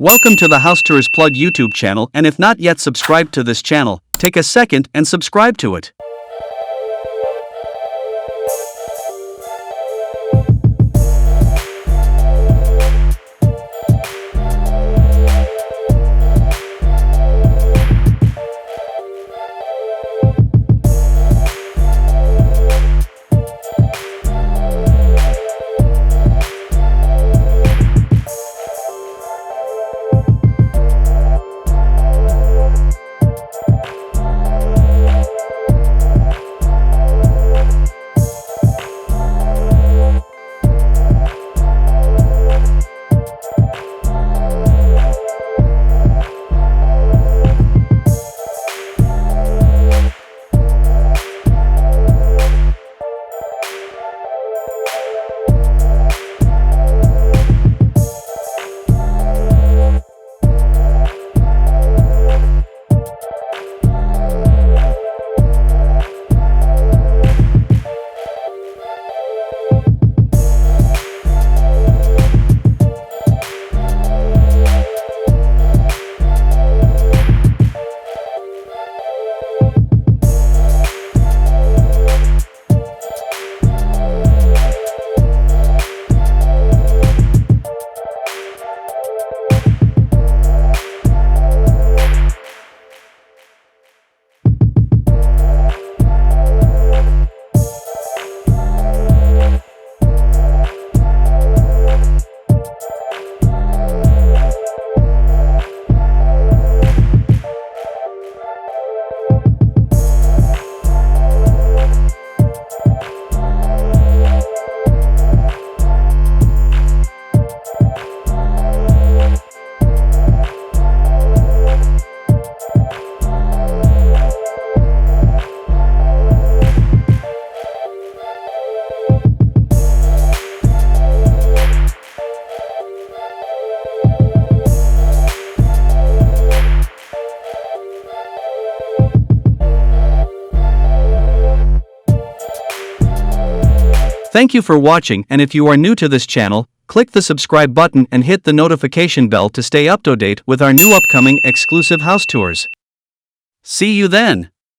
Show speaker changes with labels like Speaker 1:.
Speaker 1: Welcome to the House Tours Plug YouTube channel, and if not yet subscribed to this channel, take a second and subscribe to it. Thank you for watching, and if you are new to this channel, click the subscribe button and hit the notification bell to stay up to date with our new upcoming exclusive house tours. See you then!